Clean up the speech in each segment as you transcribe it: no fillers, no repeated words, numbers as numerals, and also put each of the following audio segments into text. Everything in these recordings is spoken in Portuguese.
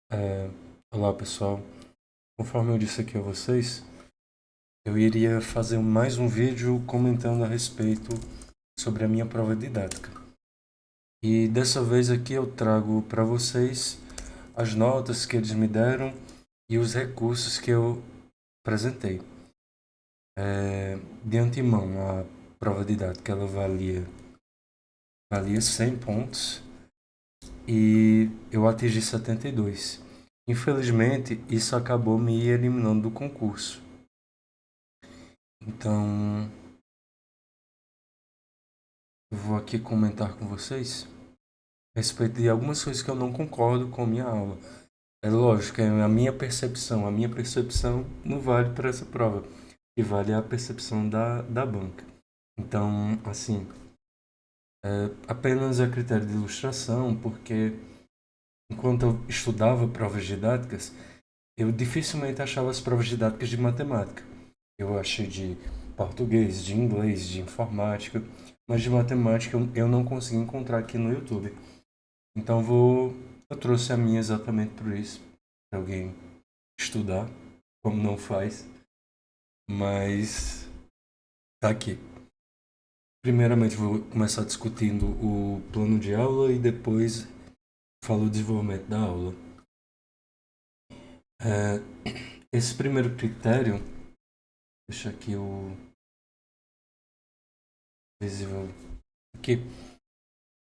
É, Olá pessoal, conforme eu disse aqui a vocês, eu iria fazer mais um vídeo comentando a respeito sobre a minha prova didática. E dessa vez aqui eu trago para vocês as notas que eles me deram e os recursos que eu apresentei. De antemão, a prova didática ela valia 100 pontos e eu atingi 72. Infelizmente, isso acabou me eliminando do concurso. Então, eu vou aqui comentar com vocês a respeito de algumas coisas que eu não concordo com a minha aula. É lógico, é a minha percepção. A minha percepção não vale para essa prova, e vale a percepção da banca. Então, assim, apenas a critério de ilustração, porque enquanto eu estudava provas didáticas, eu dificilmente achava as provas didáticas de matemática. Eu achei de português, de inglês, de informática, mas de matemática eu não consegui encontrar aqui no YouTube. Então eu trouxe a minha exatamente por isso, para alguém estudar, como não faz, mas tá aqui. Primeiramente vou começar discutindo o plano de aula e depois falo o desenvolvimento da aula. É, Esse primeiro critério, deixa aqui o visível aqui,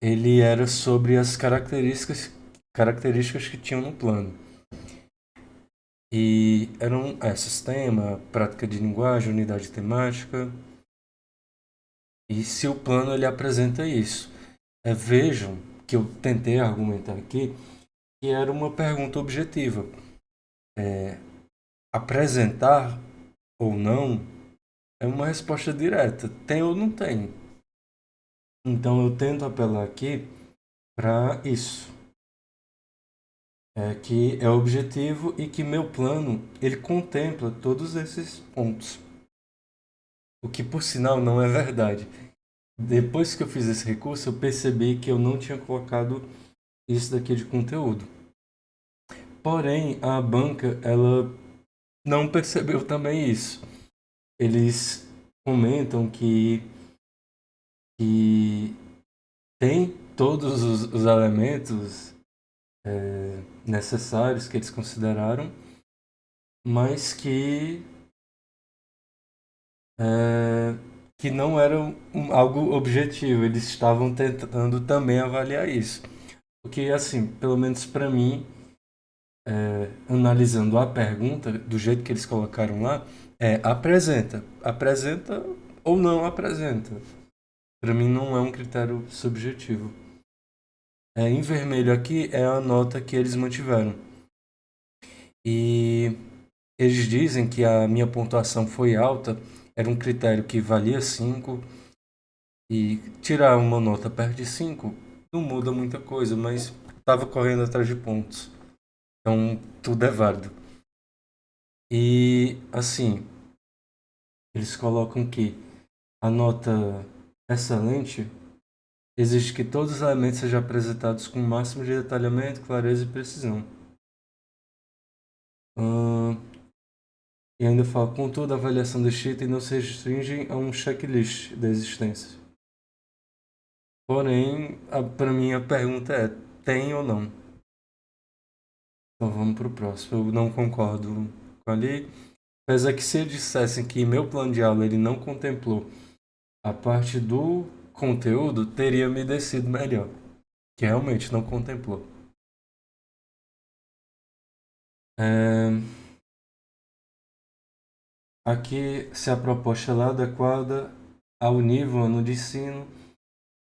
ele era sobre as características que tinham no plano. E eram sistema, prática de linguagem, unidade temática. E se o plano ele apresenta isso. Vejam que eu tentei argumentar aqui que era uma pergunta objetiva. Apresentar ou não é uma resposta direta. Tem ou não tem. Então eu tento apelar aqui para isso. Que é objetivo e que meu plano ele contempla todos esses pontos. O que por sinal não é verdade. Depois que eu fiz esse recurso, eu percebi que eu não tinha colocado isso daqui de conteúdo. Porém, a banca, ela não percebeu também isso. Eles comentam que tem todos os elementos necessários que eles consideraram, mas é, que não era algo objetivo. Eles estavam tentando também avaliar isso. Porque, assim, pelo menos para mim, analisando a pergunta, do jeito que eles colocaram lá, apresenta. Apresenta ou não apresenta. Para mim não é um critério subjetivo. Em vermelho aqui é a nota que eles mantiveram. E eles dizem que a minha pontuação foi alta, era um critério que valia 5 e tirar uma nota perto de 5 não muda muita coisa, mas estava correndo atrás de pontos. Então tudo é válido. E assim, eles colocam que a nota excelente exige que todos os elementos sejam apresentados com o máximo de detalhamento, clareza e precisão. E ainda fala, contudo, a avaliação deste item não se restringe a um checklist da existência. Porém, para mim a pergunta é, tem ou não? Então vamos para o próximo. Eu não concordo com ali. Apesar que se eles dissessem que meu plano de aula ele não contemplou a parte do conteúdo, teria me descido melhor. Que realmente não contemplou. É, Aqui, se a proposta é adequada ao nível ano de ensino,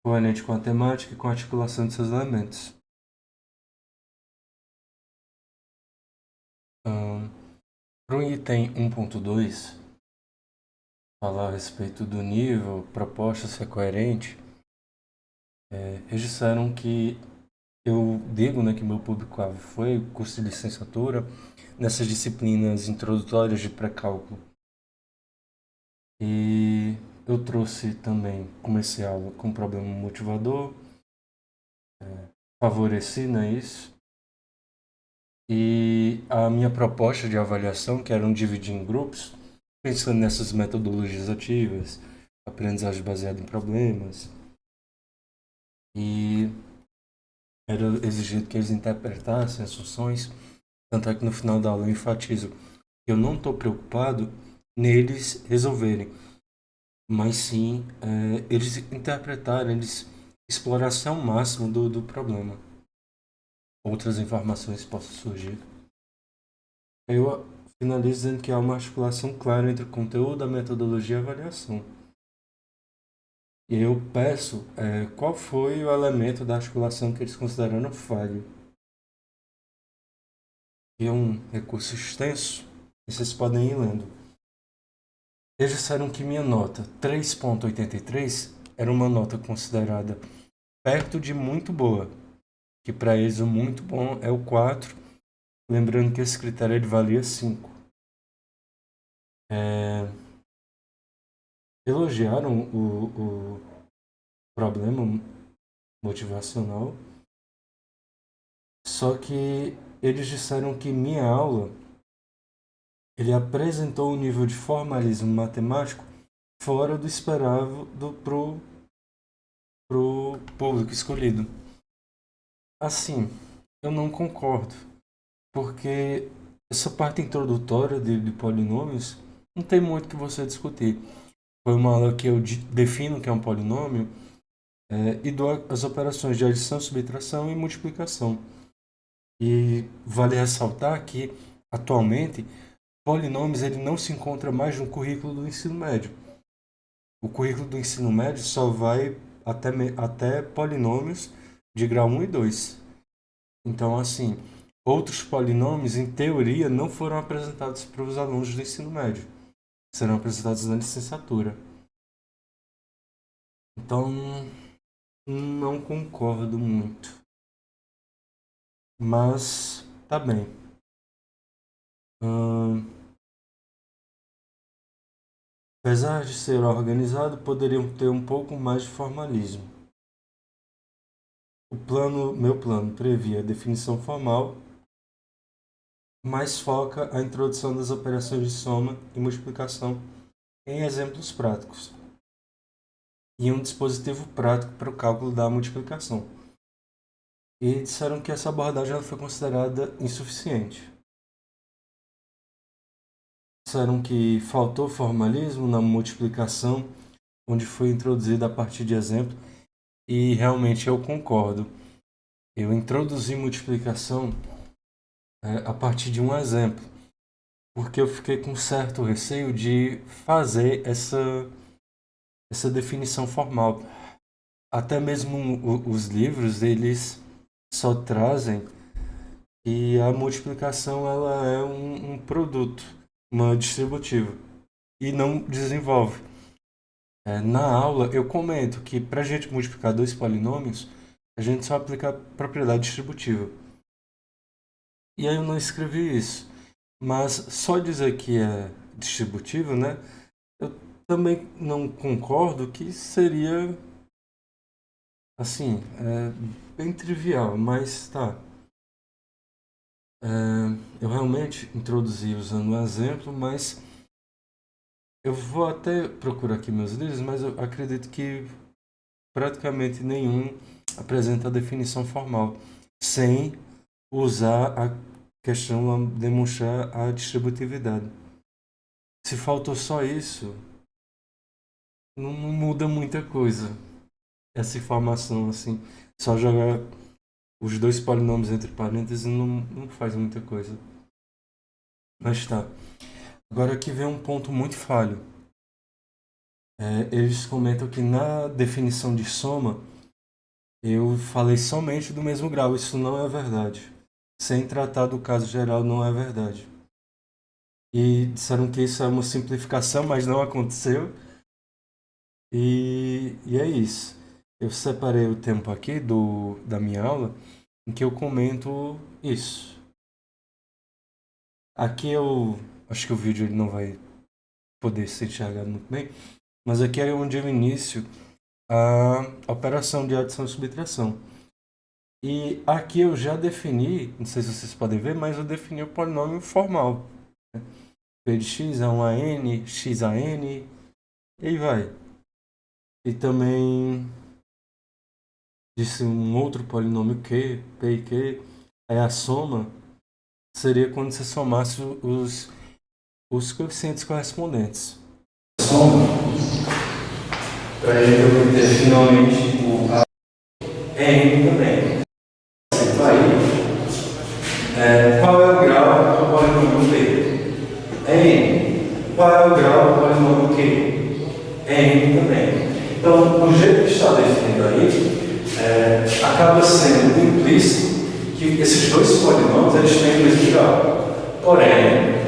coerente com a temática e com a articulação de seus elementos. Para o item 1.2, falar a respeito do nível, proposta ser coerente, eles disseram que eu digo, né, que meu público-alvo foi curso de licenciatura nessas disciplinas introdutórias de pré-cálculo. E eu trouxe também, comecei a aula com problema motivador, favoreci, né, isso. E a minha proposta de avaliação, que era um dividir em grupos, pensando nessas metodologias ativas, aprendizagem baseada em problemas, e era exigido que eles interpretassem as funções. Tanto é que no final da aula eu enfatizo que eu não estou preocupado neles resolverem, mas sim eles interpretarem, eles exploração máxima do problema. Outras informações possam surgir. Eu finalizo dizendo que há uma articulação clara entre o conteúdo, a metodologia e a avaliação. E eu peço qual foi o elemento da articulação que eles consideraram falho. E é um recurso extenso, e vocês podem ir lendo. Eles disseram que minha nota 3,83 era uma nota considerada perto de muito boa, que para eles o muito bom é o 4, lembrando que esse critério ele valia 5. Elogiaram o problema motivacional, só que eles disseram que minha aula ele apresentou um nível de formalismo matemático fora do esperável pro público escolhido. Assim, eu não concordo, porque essa parte introdutória de polinômios não tem muito o que você discutir. Foi uma aula que eu defino o que é um polinômio e dou as operações de adição, subtração e multiplicação. E vale ressaltar que, atualmente, polinômios ele não se encontra mais no currículo do ensino médio. O currículo do ensino médio só vai até polinômios de grau 1 e 2. Então, assim, outros polinômios, em teoria, não foram apresentados para os alunos do ensino médio. Serão apresentados na licenciatura. Então, não concordo muito. Mas, tá bem. Apesar de ser organizado, poderiam ter um pouco mais de formalismo. Meu plano previa a definição formal, mas foca a introdução das operações de soma e multiplicação em exemplos práticos e um dispositivo prático para o cálculo da multiplicação. E disseram que essa abordagem ela foi considerada insuficiente. Disseram que faltou formalismo na multiplicação, onde foi introduzida a partir de exemplo, e realmente eu concordo. Eu introduzi multiplicação a partir de um exemplo, porque eu fiquei com certo receio de fazer essa definição formal. Até mesmo os livros, eles só trazem que a multiplicação ela é um produto, uma distributiva, e não desenvolve. Na aula, eu comento que para a gente multiplicar dois polinômios, a gente só aplica a propriedade distributiva. E aí eu não escrevi isso. Mas só dizer que é distributivo, né? Eu também não concordo que seria, assim, bem trivial, mas tá. Eu realmente introduzi usando um exemplo, mas eu vou até procurar aqui meus livros, mas eu acredito que praticamente nenhum apresenta a definição formal, sem usar a questão de demonstrar a distributividade. Se faltou só isso, não muda muita coisa. Essa informação, assim, só jogar os dois polinômios entre parênteses não faz muita coisa. Mas tá. Agora aqui vem um ponto muito falho. Eles comentam que na definição de soma eu falei somente do mesmo grau. Isso não é verdade. Sem tratar do caso geral, não é verdade. E disseram que isso é uma simplificação, mas não aconteceu. E é isso. Eu separei o tempo aqui da minha aula em que eu comento isso. Aqui eu acho que o vídeo ele não vai poder ser enxergado muito bem, mas aqui é onde eu inicio a operação de adição e subtração. E aqui eu já defini, não sei se vocês podem ver, mas eu defini o polinômio formal. P de x é um AN, XAN, e aí vai. E também disse um outro polinômio Q, P e Q. Aí a soma seria quando você somasse os coeficientes correspondentes. Soma, para a gente obter finalmente o A N também. Então aí, qual é o grau do polinômio P? É N. Qual é o grau do polinômio Q? É N também. Então, o jeito que está definido aí, acaba sendo implícito que esses dois polinômios eles têm o mesmo grau. Porém,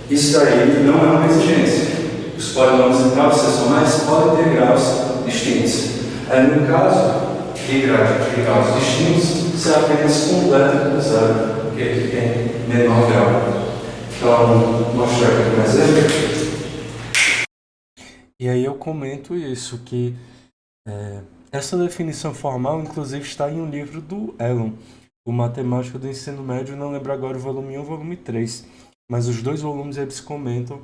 isso daí não é uma exigência. Os polinômios em graus sessonais podem ter graus distintos. No caso de graus distintos, você apenas completa com zero, porque ele tem menor grau. Então, vou mostrar aqui um exemplo. E aí eu comento isso, que essa definição formal, inclusive, está em um livro do Elon, o Matemática do Ensino Médio, não lembro agora o volume 1 ou o volume 3, mas os dois volumes eles comentam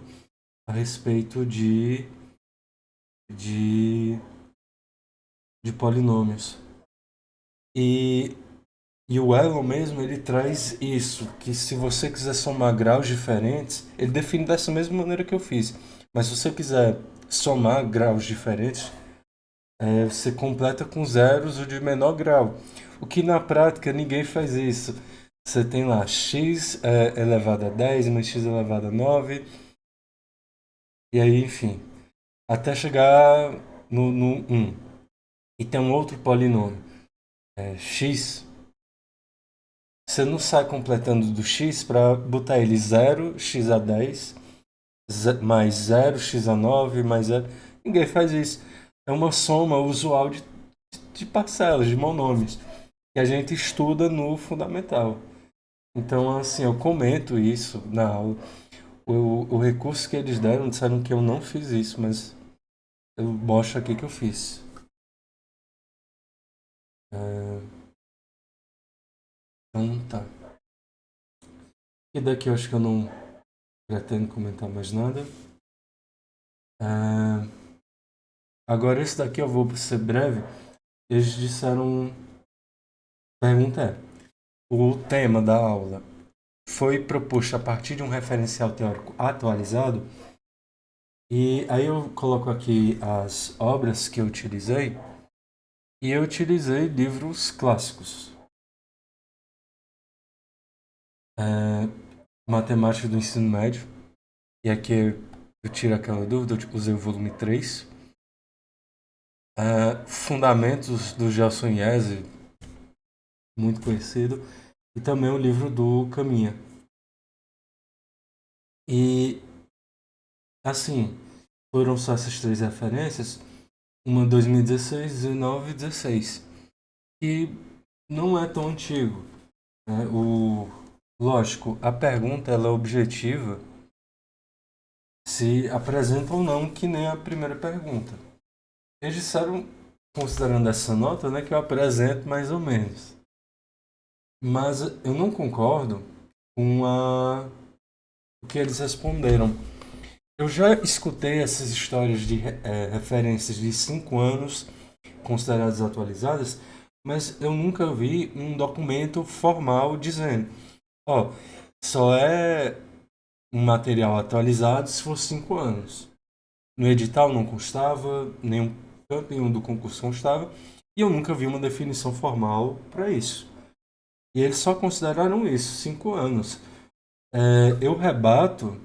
a respeito de polinômios. E o Elon mesmo, ele traz isso, que se você quiser somar graus diferentes, ele define dessa mesma maneira que eu fiz, mas se você quiser somar graus diferentes, você completa com zeros o de menor grau. O que na prática ninguém faz isso. Você tem lá x elevado a 10 mais x elevado a 9. E aí, enfim, até chegar no 1. E tem um outro polinômio, x. Você não sai completando do x para botar ele 0, x a 10, mais 0, x a 9, mais 0. Ninguém faz isso. É uma soma usual de parcelas, de monômios, que a gente estuda no fundamental. Então, assim, eu comento isso na aula. O recurso que eles deram, disseram que eu não fiz isso, mas eu mostro aqui que eu fiz. Então, tá. E daqui eu acho que eu não pretendo comentar mais nada. Agora, esse daqui eu vou ser breve. Eles disseram... Pergunta é: o tema da aula foi proposto a partir de um referencial teórico atualizado? E aí eu coloco aqui as obras que eu utilizei. E eu utilizei livros clássicos. Matemática do ensino médio. E aqui eu tiro aquela dúvida, eu usei o volume 3. Fundamentos do Gelson Iese, muito conhecido. E também o livro do Caminha. E, assim, foram só essas três referências. Uma 2016, 19 e 16. E não é tão antigo. Né? Lógico, a pergunta ela é objetiva se apresenta ou não, que nem a primeira pergunta. Eles disseram, considerando essa nota, né, que eu apresento mais ou menos. Mas eu não concordo com o que eles responderam. Eu já escutei essas histórias de referências de 5 anos consideradas atualizadas, mas eu nunca vi um documento formal dizendo: ó, só é um material atualizado se for 5 anos. No edital não constava, nenhum canto nenhum do concurso constava, e eu nunca vi uma definição formal para isso. E eles só consideraram isso, 5 anos. Eu rebato,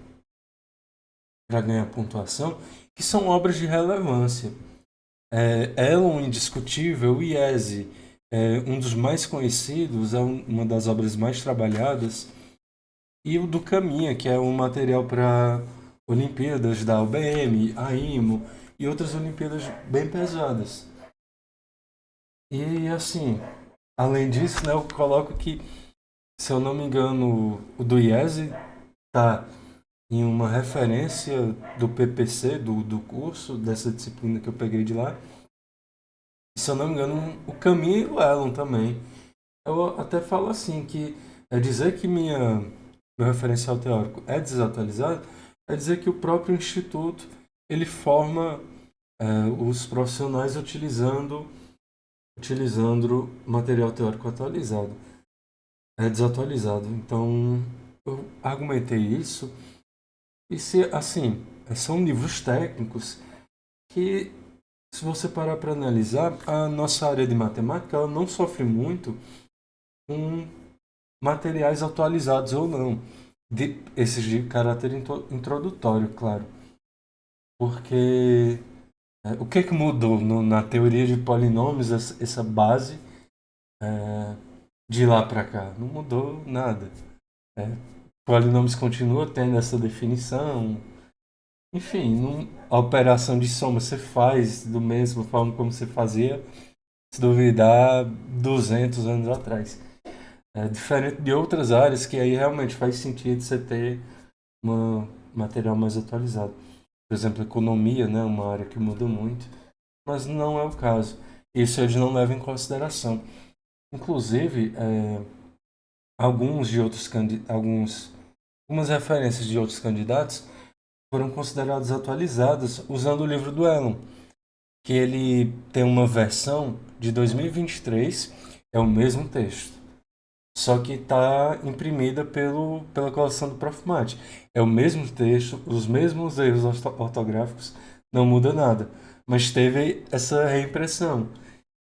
para ganhar pontuação, que são obras de relevância. Elon, indiscutível, o IESE, um dos mais conhecidos, é uma das obras mais trabalhadas, e o do Caminha, que é um material para Olimpíadas da UBM, a IMO e outras Olimpíadas bem pesadas. E assim, além disso, né, eu coloco que, se eu não me engano, o do IESE está em uma referência do PPC, do curso, dessa disciplina que eu peguei de lá. Se eu não me engano, o Caminho e o Elon também. Eu até falo assim, que é dizer que meu referencial teórico é desatualizado, é dizer que o próprio instituto ele forma os profissionais utilizando material teórico atualizado, é desatualizado. Então, eu argumentei isso, e se, assim, são livros técnicos que, se você parar para analisar, a nossa área de matemática ela não sofre muito com materiais atualizados ou não, esses de caráter introdutório, claro, porque o que que mudou na teoria de polinômios, essa base, é, de lá para cá? Não mudou nada. É, polinômios continua tendo essa definição. Enfim, a operação de soma você faz do mesmo forma como você fazia, se duvidar, 200 anos atrás. É diferente de outras áreas que aí realmente faz sentido você ter um material mais atualizado. Por exemplo, economia, né, uma área que muda muito, mas não é o caso. Isso eles não levam em consideração. Inclusive, alguns de outros algumas referências de outros candidatos foram consideradas atualizadas usando o livro do Elon, que ele tem uma versão de 2023, é o mesmo texto, só que está imprimida pela coleção do Prof. Mate. É o mesmo texto, os mesmos erros ortográficos, não muda nada, mas teve essa reimpressão.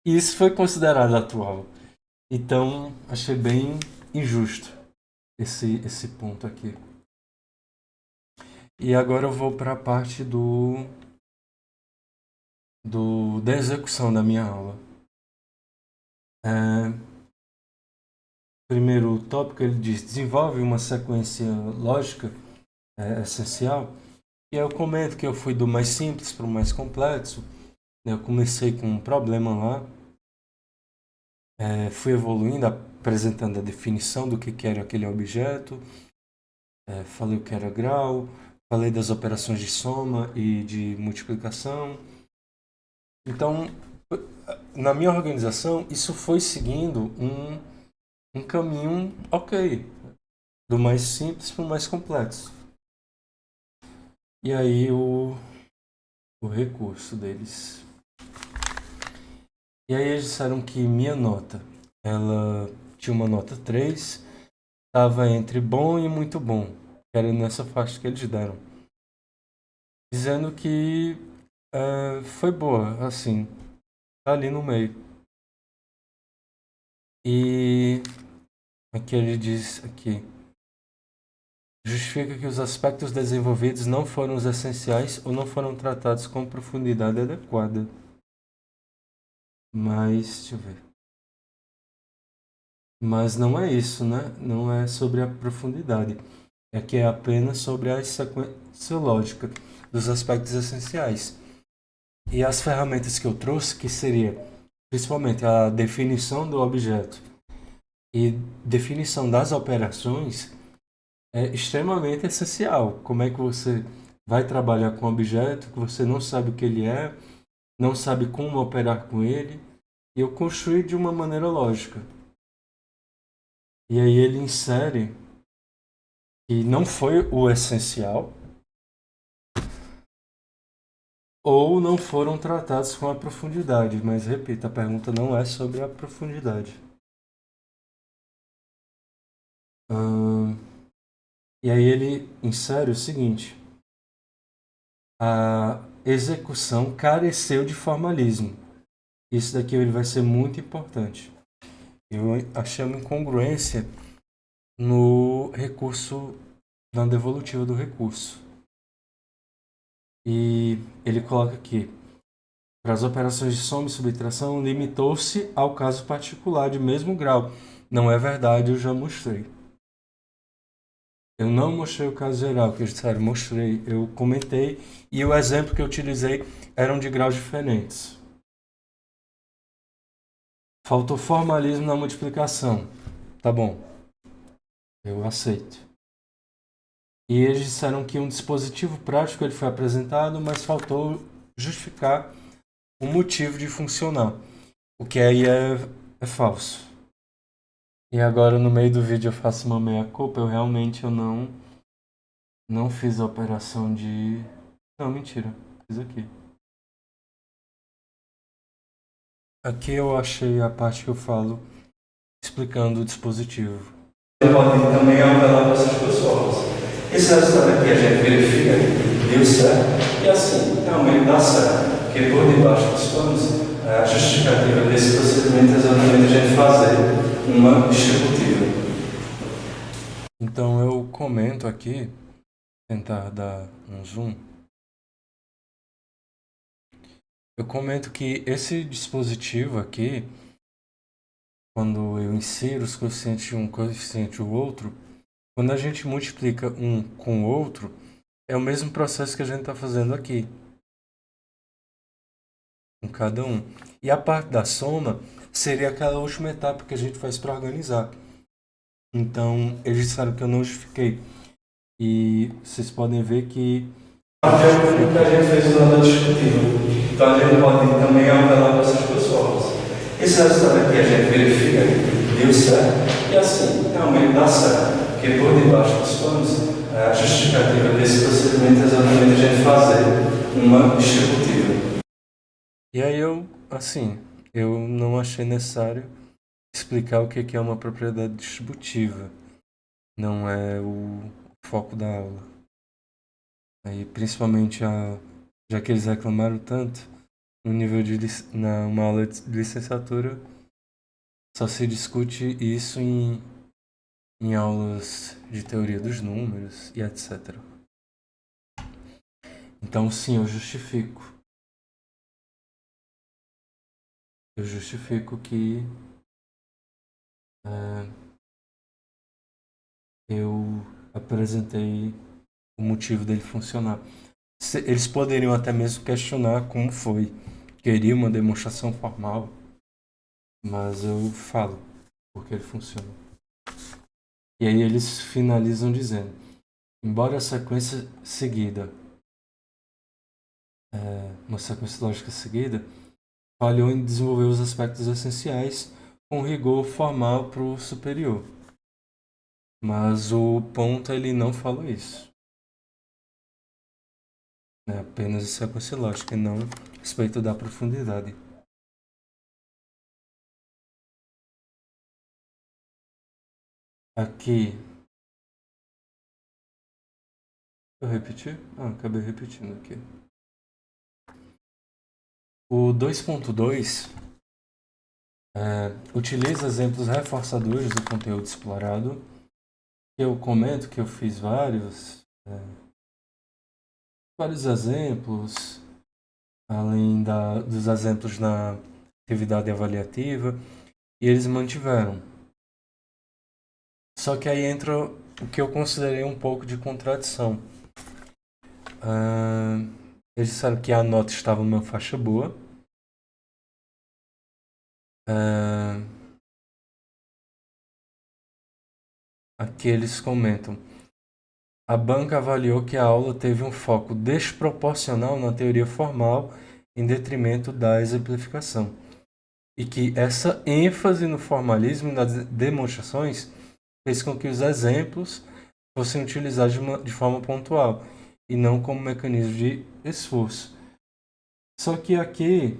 E isso foi considerado atual. Então, achei bem injusto esse ponto aqui. E agora eu vou para a parte da execução da minha aula. É, primeiro tópico ele diz: desenvolve uma sequência lógica essencial. E aí eu comento que eu fui do mais simples para o mais complexo. Né? Eu comecei com um problema lá, fui evoluindo, apresentando a definição do que era aquele objeto, falei o que era grau, falei das operações de soma e de multiplicação. Então, na minha organização, isso foi seguindo um caminho ok, do mais simples para o mais complexo. E aí o recurso deles. E aí eles disseram que minha nota, ela tinha uma nota 3, estava entre bom e muito bom, que era nessa faixa que eles deram. Dizendo que foi boa, assim, tá ali no meio. E aqui ele diz aqui, justifica que os aspectos desenvolvidos não foram os essenciais ou não foram tratados com profundidade adequada. Mas, deixa eu ver. Mas não é isso, né? Não é sobre a profundidade. É que é apenas sobre a sequência lógica dos aspectos essenciais. E as ferramentas que eu trouxe, que seria principalmente a definição do objeto e definição das operações, é extremamente essencial. Como é que você vai trabalhar com um objeto que você não sabe o que ele é, não sabe como operar com ele, e eu construí de uma maneira lógica. E aí ele insere que não foi o essencial ou não foram tratados com a profundidade, mas repito, a pergunta não é sobre a profundidade. E aí ele insere o seguinte: a execução careceu de formalismo. Isso daqui ele vai ser muito importante. Eu achei uma incongruência no recurso, na devolutiva do recurso. E ele coloca aqui: para as operações de soma e subtração, limitou-se ao caso particular de mesmo grau. Não é verdade, eu já mostrei. Eu não mostrei o caso geral, que eles disseram, mostrei. Eu comentei e o exemplo que eu utilizei eram de graus diferentes. Faltou formalismo na multiplicação. Tá bom, eu aceito. E eles disseram que um dispositivo prático ele foi apresentado, mas faltou justificar o motivo de funcionar. O que aí é falso. E agora no meio do vídeo eu faço uma meia-culpa, eu não fiz a operação de... Não, mentira, fiz aqui. Aqui eu achei a parte que eu falo explicando o dispositivo. Podem também alterar essas pessoas. Esse resultado aqui a gente verifica que deu certo e assim realmente dá certo. Porque por debaixo dos panos, a justificativa desse procedimento é exatamente a gente fazer uma distributiva. Então eu comento aqui, tentar dar um zoom. Eu comento que esse dispositivo aqui, quando eu insiro os coeficientes de um coeficiente do outro, quando a gente multiplica um com o outro, é o mesmo processo que a gente está fazendo aqui, com cada um. E a parte da soma seria aquela última etapa que a gente faz para organizar. Então, eles disseram que eu não justifiquei. E vocês podem ver que... A pergunta que a gente fez usando a discutível. Então, a gente pode também alterar para essas pessoas. Esse resultado aqui a gente verifica que deu certo e assim realmente dá certo. Porque por debaixo dos panos, a justificativa desse procedimento é exatamente a gente fazer uma distributiva. E aí eu não achei necessário explicar o que é uma propriedade distributiva. Não é o foco da aula. Aí, principalmente, já que eles reclamaram tanto, no nível de uma aula de licenciatura, só se discute isso em aulas de teoria dos números e etc. Então, sim, eu justifico. Eu justifico que eu apresentei o motivo dele funcionar. Eles poderiam até mesmo questionar como foi. Queria uma demonstração formal, mas eu falo porque ele funciona. E aí eles finalizam dizendo: embora a sequência seguida, uma sequência lógica seguida, falhou em desenvolver os aspectos essenciais com rigor formal para o superior. Mas o ponto ele não fala isso. É apenas a sequência lógica e não a respeito da profundidade. Aqui. Eu repeti? Acabei repetindo aqui. O 2.2 utiliza exemplos reforçadores do conteúdo explorado. Eu comento que eu fiz vários exemplos, além dos exemplos na atividade avaliativa, e eles mantiveram. Só que aí entra o que eu considerei um pouco de contradição. Eles disseram que a nota estava numa faixa boa. Aqui eles comentam: a banca avaliou que a aula teve um foco desproporcional na teoria formal em detrimento da exemplificação, e que essa ênfase no formalismo e nas demonstrações fez com que os exemplos fossem utilizados de forma pontual e não como mecanismo de esforço. Só que aqui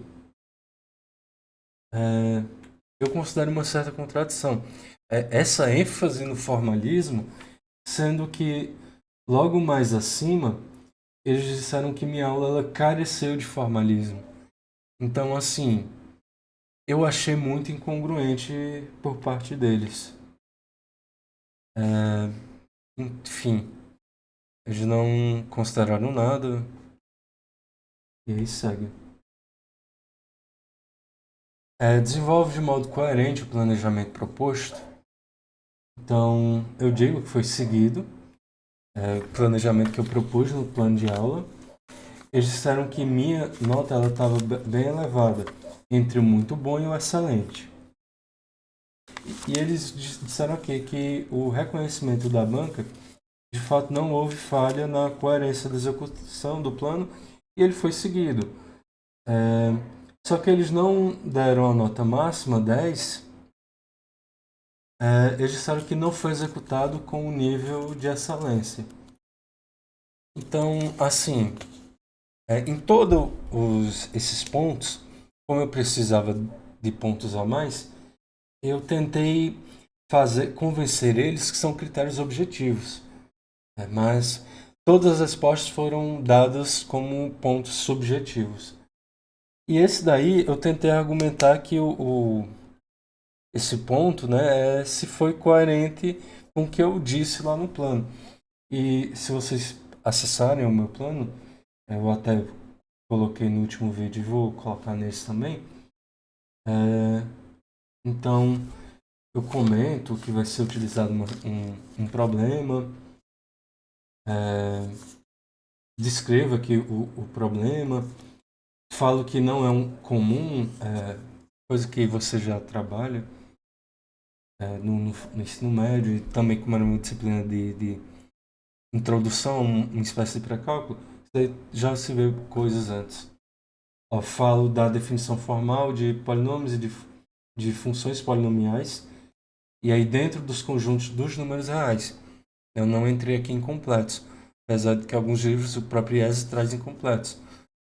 eu considero uma certa contradição. Essa ênfase no formalismo, sendo que logo mais acima eles disseram que minha aula ela careceu de formalismo. Então, assim, eu achei muito incongruente por parte deles. Enfim, eles não consideraram nada e aí segue. Desenvolve de modo coerente o planejamento proposto. Então, eu digo que foi seguido o planejamento que eu propus no plano de aula. Eles disseram que minha nota estava bem elevada, entre o muito bom e o excelente. E eles disseram aqui que o reconhecimento da banca, de fato, não houve falha na coerência da execução do plano e ele foi seguido. Só que eles não deram a nota máxima, 10, eles disseram que não foi executado com o nível de excelência. Então, assim, em todos esses pontos, como eu precisava de pontos a mais, eu tentei convencer eles que são critérios objetivos, mas todas as respostas foram dadas como pontos subjetivos. E esse daí eu tentei argumentar que esse ponto, né, se foi coerente com o que eu disse lá no plano. E se vocês acessarem o meu plano, eu até coloquei no último vídeo e vou colocar nesse também. Então, eu comento que vai ser utilizado um problema, descrevo aqui o problema, falo que não é um comum, coisa que você já trabalha no ensino médio e também como era uma disciplina de introdução, uma espécie de pré-cálculo, você já se vê coisas antes. Ó, falo da definição formal de polinômios e de funções polinomiais, e aí dentro dos conjuntos dos números reais. Eu não entrei aqui em completos, apesar de que alguns livros o próprio IES traz incompletos.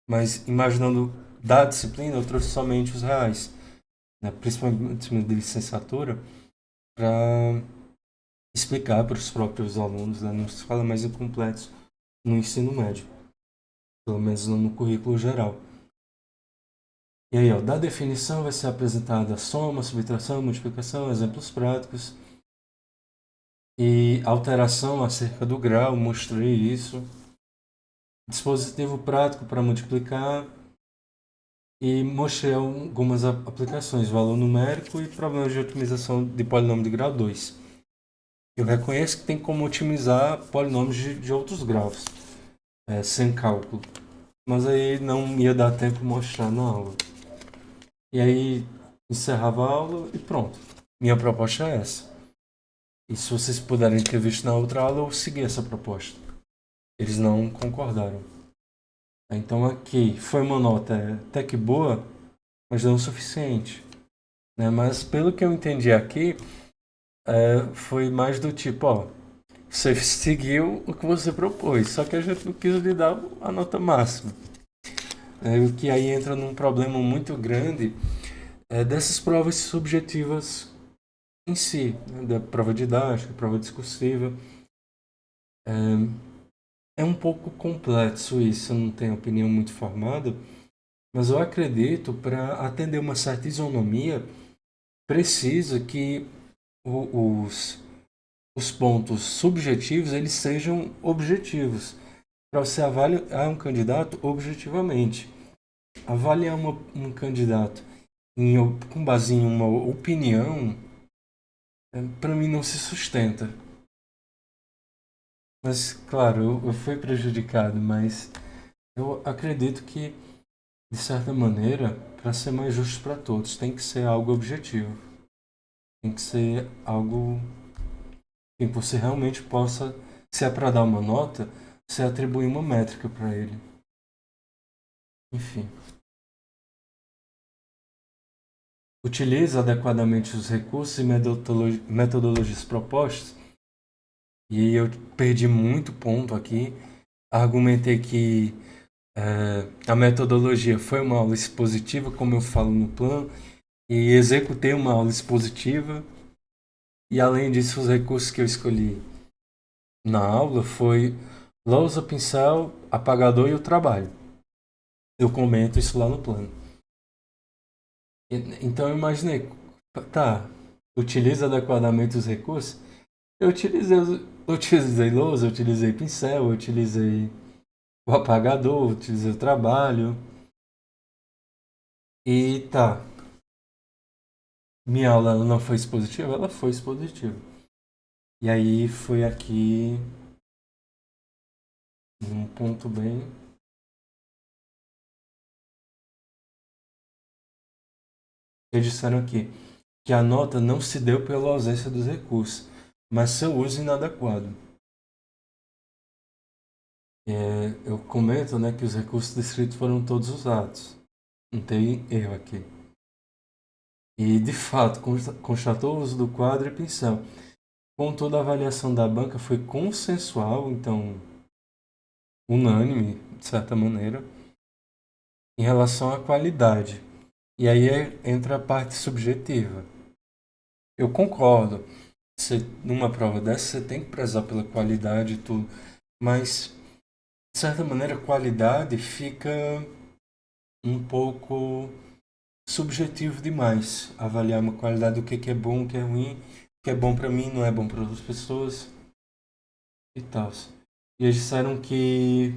Mas imaginando da disciplina, eu trouxe somente os reais, né? Principalmente de licenciatura, para explicar para os próprios alunos, né? Não se fala mais incompletos no ensino médio, pelo menos no currículo geral. E aí, ó, da definição vai ser apresentada soma, subtração, multiplicação, exemplos práticos e alteração acerca do grau, mostrei isso. Dispositivo prático para multiplicar e mostrei algumas aplicações, valor numérico e problemas de otimização de polinômio de grau 2. Eu reconheço que tem como otimizar polinômios de outros graus, sem cálculo, mas aí não ia dar tempo de mostrar na aula. E aí encerrava a aula e pronto. Minha proposta é essa. E se vocês puderem ter visto na outra aula, eu segui essa proposta. Eles não concordaram. Então aqui foi uma nota até que boa, mas não o suficiente. Né? Mas pelo que eu entendi aqui, foi mais do tipo, ó, você seguiu o que você propôs, só que a gente não quis lhe dar a nota máxima. O que aí entra num problema muito grande dessas provas subjetivas em si, né? Da prova didática, prova discursiva. É um pouco complexo isso, eu não tenho opinião muito formada, mas eu acredito para atender uma certa isonomia, precisa que os pontos subjetivos eles sejam objetivos, para você avaliar um candidato objetivamente. Avaliar um candidato com base em uma opinião, para mim não se sustenta. Mas, claro, eu fui prejudicado, mas eu acredito que, de certa maneira, para ser mais justo para todos, tem que ser algo objetivo. Tem que ser algo em que você realmente possa, se é para dar uma nota, você atribuir uma métrica para ele. Enfim. Utiliza adequadamente os recursos e metodologias propostas. E eu perdi muito ponto aqui. Argumentei que a metodologia foi uma aula expositiva, como eu falo no plano, e executei uma aula expositiva. E além disso, os recursos que eu escolhi na aula foi lousa, pincel, apagador e o trabalho. Eu comento isso lá no plano. Então eu imaginei, tá, utiliza adequadamente os recursos. Eu utilizei lousa, utilizei pincel, utilizei o apagador, utilizei o trabalho. E tá, minha aula ela não foi expositiva? Ela foi expositiva. E aí foi aqui um ponto bem. Eles disseram aqui que a nota não se deu pela ausência dos recursos, mas seu uso inadequado. Eu comento, né, que os recursos descritos foram todos usados. Não tem erro aqui. E, de fato, constatou o uso do quadro e pincel. Contudo, a avaliação da banca foi consensual, então unânime, de certa maneira, em relação à qualidade. E aí entra a parte subjetiva. Eu concordo. Numa prova dessa, você tem que prezar pela qualidade e tudo. Mas, de certa maneira, a qualidade fica um pouco subjetivo demais. Avaliar uma qualidade do que é bom, o que é ruim, o que é bom para mim não é bom para outras pessoas e tal. E eles disseram que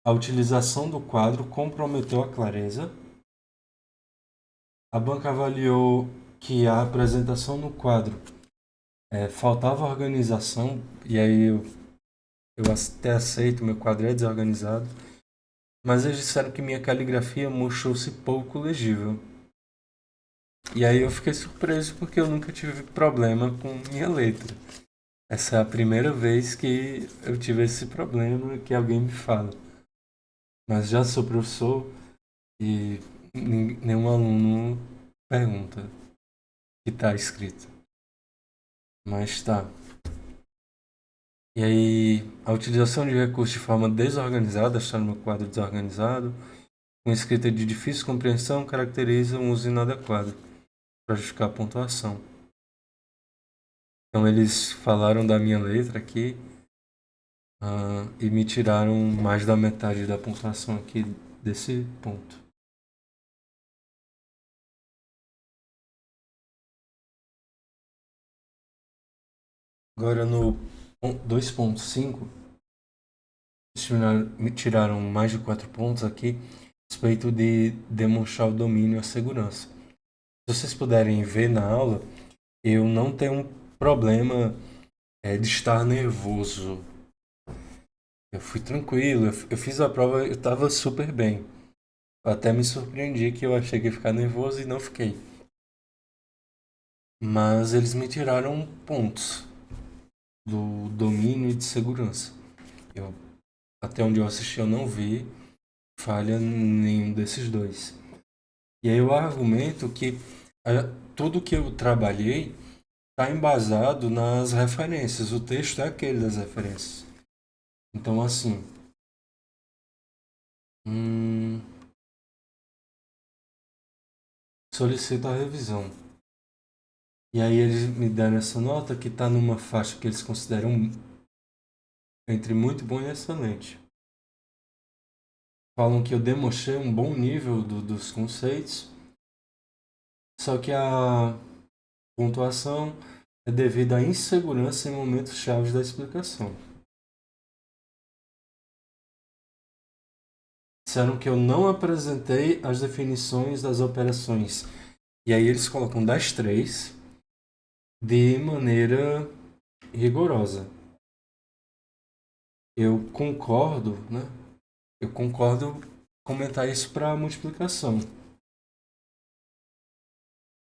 a utilização do quadro comprometeu a clareza. A banca avaliou que a apresentação no quadro faltava organização, e aí eu até aceito, meu quadro é desorganizado, mas eles disseram que minha caligrafia mostrou-se pouco legível. E aí eu fiquei surpreso porque eu nunca tive problema com minha letra. Essa é a primeira vez que eu tive esse problema que alguém me fala. Mas já sou professor e nenhum aluno pergunta o que está escrito. Mas tá. E aí, a utilização de recursos de forma desorganizada, está no meu quadro desorganizado, com escrita de difícil compreensão, caracteriza um uso inadequado para justificar a pontuação. Então, eles falaram da minha letra aqui e me tiraram mais da metade da pontuação aqui desse ponto. Agora, no 2.5, me tiraram mais de 4 pontos aqui a respeito de demonstrar o domínio e a segurança. Se vocês puderem ver na aula, eu não tenho um problema de estar nervoso. Eu fui tranquilo, eu fiz a prova, eu estava super bem. Eu até me surpreendi que eu achei que ia ficar nervoso e não fiquei. Mas eles me tiraram pontos do domínio e de segurança. Eu, até onde eu assisti, eu não vi falha em nenhum desses dois. E aí eu argumento que tudo que eu trabalhei está embasado nas referências. O texto é aquele das referências. Então, assim, hum, solicito a revisão. E aí eles me deram essa nota que está numa faixa que eles consideram entre muito bom e excelente. Falam que eu demonstrei um bom nível dos conceitos, só que a pontuação é devido à insegurança em momentos chaves da explicação. Disseram que eu não apresentei as definições das operações. E aí eles colocam das três de maneira rigorosa. Eu concordo, né? Eu concordo comentar isso para multiplicação.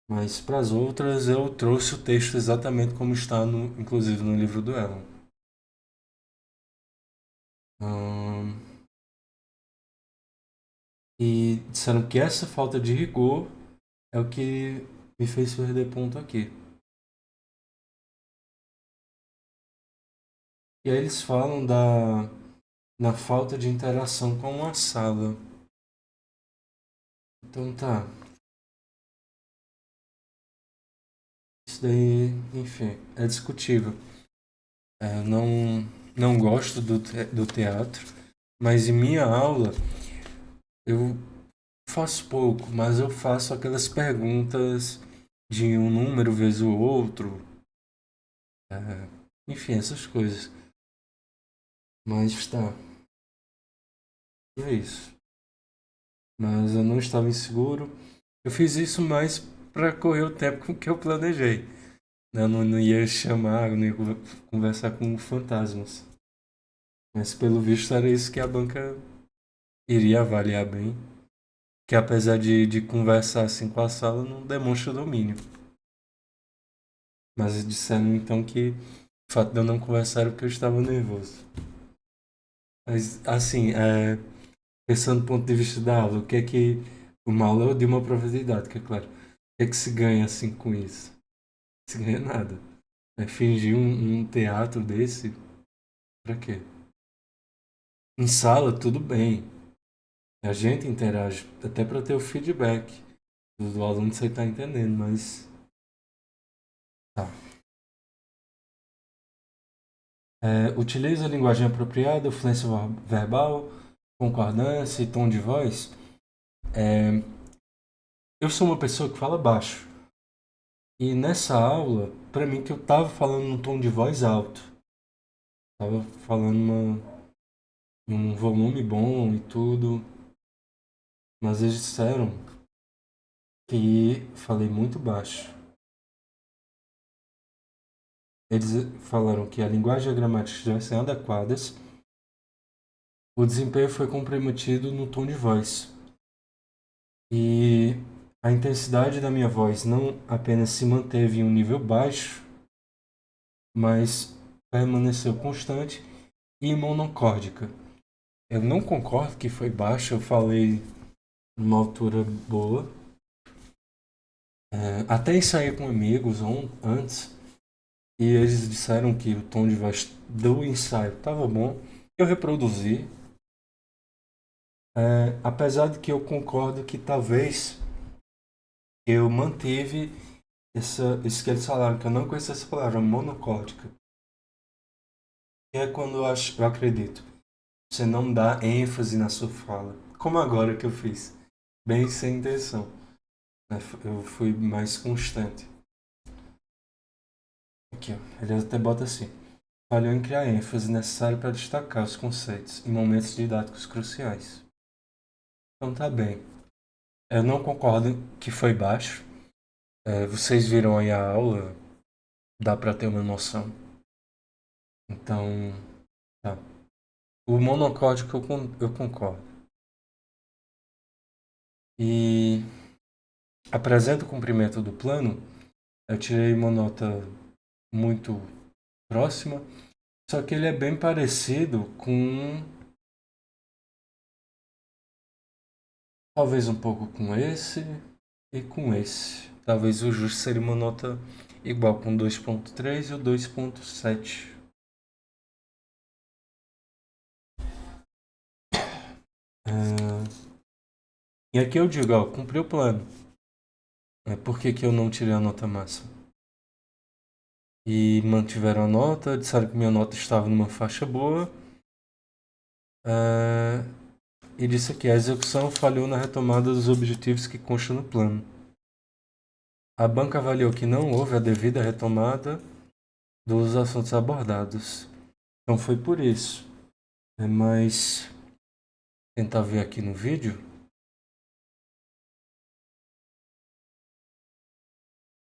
Mas para as outras eu trouxe o texto exatamente como está, inclusive no livro do Elon. E disseram que essa falta de rigor é o que me fez perder ponto aqui. E aí eles falam na falta de interação com a sala. Então tá. Isso daí, enfim, é discutível. Eu não gosto do teatro, mas em minha aula eu faço pouco, mas eu faço aquelas perguntas de um número vezes o outro. É, enfim, essas coisas. Mas tá, é isso. Mas eu não estava inseguro. Eu fiz isso mais para correr o tempo com que eu planejei. Eu não ia chamar, não ia conversar com fantasmas. Mas pelo visto era isso que a banca iria avaliar bem. Que apesar de conversar assim com a sala, não demonstra domínio. Mas disseram então que o fato de eu não conversar era porque eu estava nervoso. Mas assim, pensando do ponto de vista da aula, o que é que uma aula de uma prova didática, claro. que se ganha assim com isso? Não se ganha nada. É fingir um teatro desse, pra quê? Em sala, tudo bem. A gente interage até para ter o feedback do aluno que você está entendendo, mas tá. Utiliza a linguagem apropriada, fluência verbal, concordância e tom de voz. É, eu sou uma pessoa que fala baixo. E nessa aula, para mim que eu tava falando num tom de voz alto. Tava falando num volume bom e tudo. Mas eles disseram que falei muito baixo. Eles falaram que a linguagem e a gramática estivessem adequadas. O desempenho foi comprometido no tom de voz. E a intensidade da minha voz não apenas se manteve em um nível baixo, mas permaneceu constante e monocórdica. Eu não concordo que foi baixo, eu falei numa altura boa. Até ensaiei com amigos antes e eles disseram que o tom de voz do ensaio estava bom. Eu reproduzi. Apesar de que eu concordo que talvez eu mantive isso que eles falaram, que eu não conheço essa palavra, monocórdica. Que é quando eu acredito, você não dá ênfase na sua fala. Como agora que eu fiz. Bem sem intenção. Eu fui mais constante. Aqui, ó. Ele até bota assim. Falhou em criar ênfase necessária para destacar os conceitos em momentos didáticos cruciais. Então tá bem. Eu não concordo que foi baixo. Vocês viram aí a aula, dá para ter uma noção. Então, tá. O monocórdico eu concordo. E apresenta o cumprimento do plano. Eu tirei uma nota muito próxima, só que ele é bem parecido com talvez um pouco com esse e com esse. Talvez o justo seria uma nota igual com 2.3 e o 2.7. E aqui eu digo, ó, cumpri o plano. Por que que eu não tirei a nota máxima? E mantiveram a nota, disseram que minha nota estava numa faixa boa. E disse aqui, a execução falhou na retomada dos objetivos que constam no plano. A banca avaliou que não houve a devida retomada dos assuntos abordados. Então foi por isso. Mas tentar ver aqui no vídeo.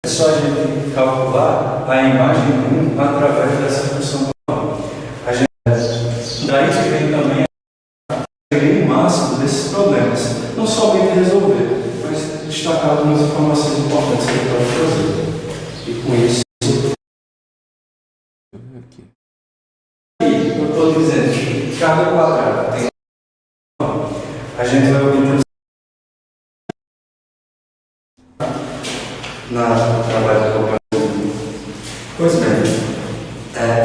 É só a gente calcular a imagem 1 através dessa função. Daí que vem também o máximo desses problemas. Não somente resolver, mas destacar algumas informações importantes que ele pode fazer. E com isso. Aqui, eu estou dizendo que cada quadrado tem. A gente vai obter no trabalho do companheiro. Pois bem,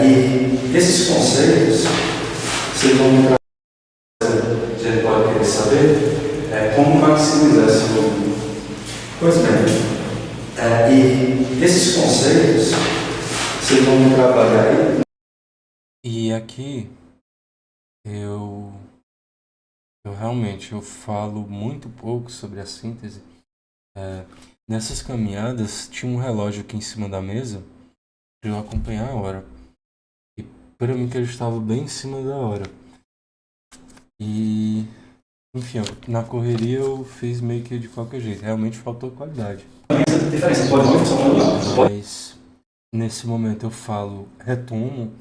e esses conceitos, vocês vão você pode querer saber como maximizar esse volume. Pois bem, e esses conceitos, vocês vão trabalhar aí. E aqui, eu realmente eu falo muito pouco sobre a síntese. Nessas caminhadas, tinha um relógio aqui em cima da mesa para eu acompanhar a hora. E para mim que ele estava bem em cima da hora. E, enfim, na correria eu fiz meio que de qualquer jeito. Realmente faltou qualidade. Mas nesse momento eu falo, retomo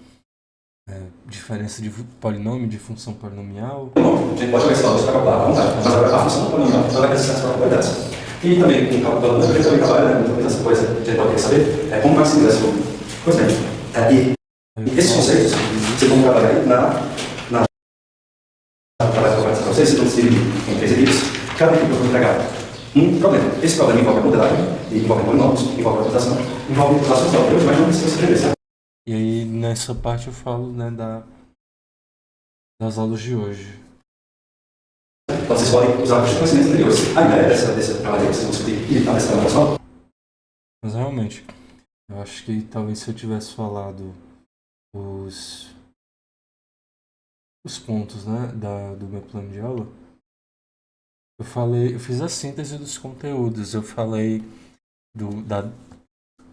diferença de polinômio, de função polinomial. A gente pode começar a calcular à vontade, mas agora a função polinomial, ela vai ter essas propriedades. E também, com calculador, a gente também trabalha muito essa coisa, a gente pode querer saber como maximizar esse volume. Pois bem, e esses conceitos, vocês vão trabalhar aí na palestra que eu vou para vocês vão se dividir em 3 equipes. Cada equipe eu vou entregar um problema. Esse problema envolve a modelagem, envolve polinômios, envolve a computação, envolve relações óbvias, mas não precisa se aprender, certo? E aí, nessa parte eu falo, né, das aulas de hoje. Então, vocês podem usar os conhecimentos anteriores. A ideia dessa trabalho que vocês vão discutir e dessa trabalho. Mas realmente, eu acho que talvez se eu tivesse falado os pontos, né, do meu plano de aula, eu fiz a síntese dos conteúdos, eu falei da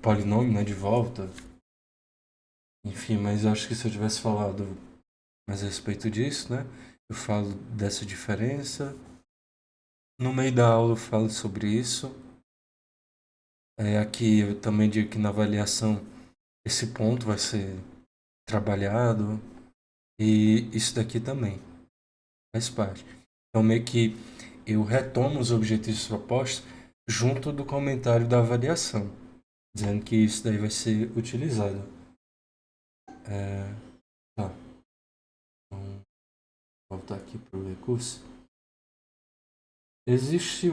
polinômio, né, de volta, enfim, mas eu acho que se eu tivesse falado mais a respeito disso, né, eu falo dessa diferença, no meio da aula eu falo sobre isso, aqui eu também digo que na avaliação esse ponto vai ser trabalhado, e isso daqui também faz parte. Então, meio que eu retomo os objetivos propostos junto do comentário da avaliação, dizendo que isso daí vai ser utilizado. Tá. Então, voltar aqui para o recurso. Existe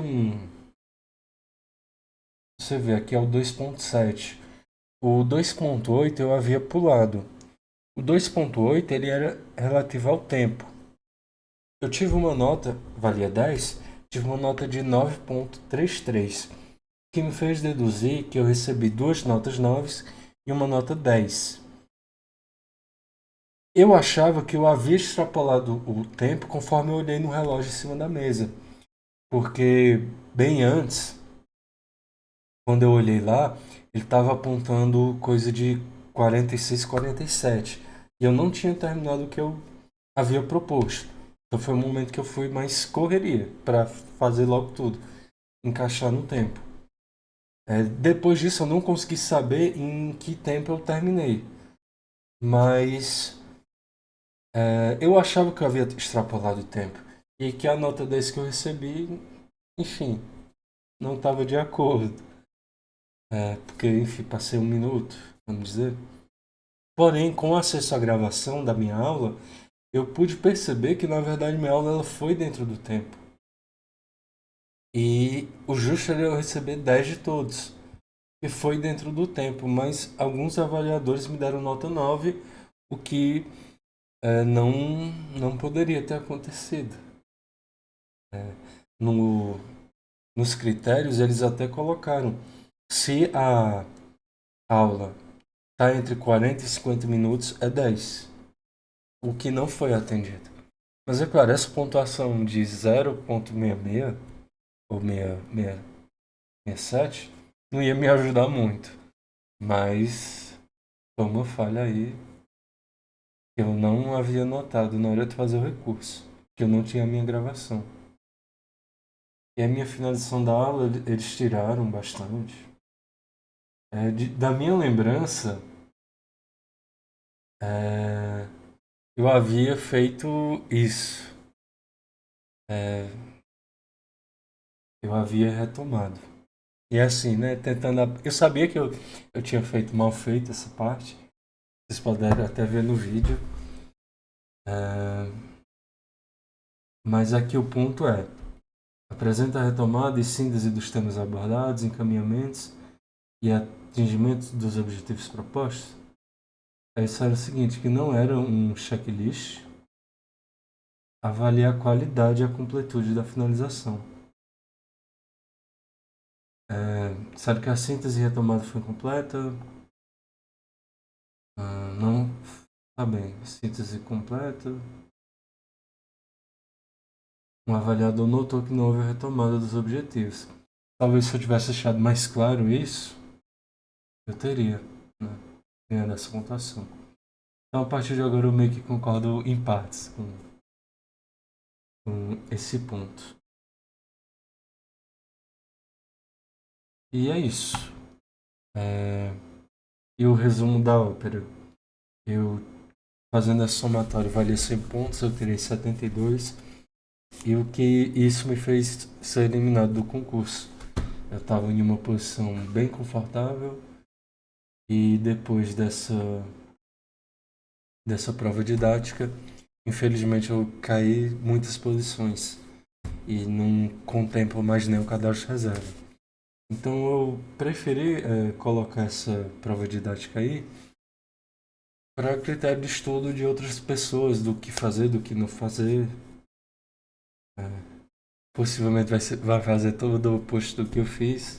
Você vê, aqui é o 2.7. O 2.8 eu havia pulado. O 2.8 ele era relativo ao tempo. Eu tive uma nota, valia 10, tive uma nota de 9.33, que me fez deduzir que eu recebi 2 notas 9 e uma nota 10. Eu achava que eu havia extrapolado o tempo conforme eu olhei no relógio em cima da mesa, porque bem antes, quando eu olhei lá, ele estava apontando coisa de 46, 47, e eu não tinha terminado o que eu havia proposto. Então foi um momento que eu fui mais correria para fazer logo tudo, encaixar no tempo. Depois disso eu não consegui saber em que tempo eu terminei, mas eu achava que eu havia extrapolado o tempo e que a nota 10 que eu recebi, enfim, não estava de acordo, porque enfim, passei 1 minuto, vamos dizer. Porém, com acesso à gravação da minha aula, eu pude perceber que na verdade minha aula ela foi dentro do tempo. E o justo era eu receber 10 de todos. E foi dentro do tempo, mas alguns avaliadores me deram nota 9, o que não poderia ter acontecido. Nos critérios, eles até colocaram: se a aula está entre 40 e 50 minutos, é 10, o que não foi atendido. Mas é claro, essa pontuação de 0,66 ou 67 não ia me ajudar muito. Mas foi uma falha aí que eu não havia notado na hora de fazer o recurso, que eu não tinha a minha gravação. E a minha finalização da aula, eles tiraram bastante. Da minha lembrança, eu havia feito isso. Eu havia retomado. E assim, né, tentando... Eu sabia que eu tinha feito mal feito essa parte. Vocês puderam até ver no vídeo. Mas aqui o ponto apresenta a retomada e síntese dos temas abordados, encaminhamentos e atingimento dos objetivos propostos. Isso era o seguinte, que não era um checklist, avaliar a qualidade e a completude da finalização. Sabe que a síntese e retomada foi completa? Não, tá bem, síntese completa. Um avaliador notou que não houve a retomada dos objetivos. Talvez se eu tivesse deixado mais claro isso, eu teria, né, ganhado essa pontuação. Então, a partir de agora, eu meio que concordo em partes com esse ponto. E é isso. E o resumo da ópera. Eu, fazendo a somatória, valia 100 pontos, eu tirei 72. E o que isso me fez ser eliminado do concurso. Eu estava em uma posição bem confortável. E depois dessa prova didática, infelizmente eu caí muitas posições. e não contempla mais nem o cadastro reserva. Então eu preferi colocar essa prova didática aí para critério de estudo de outras pessoas, do que fazer, do que não fazer. É, possivelmente vai fazer todo o oposto do que eu fiz,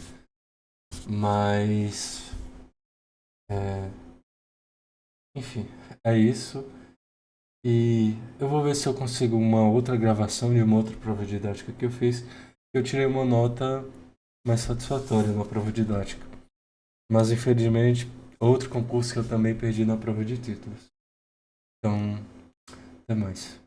mas é, enfim, é isso. E eu vou ver se eu consigo uma outra gravação de uma outra prova didática que eu fiz. Eu tirei uma nota mais satisfatória na prova didática. Mas infelizmente, outro concurso que eu também perdi na prova de títulos. Então, até mais.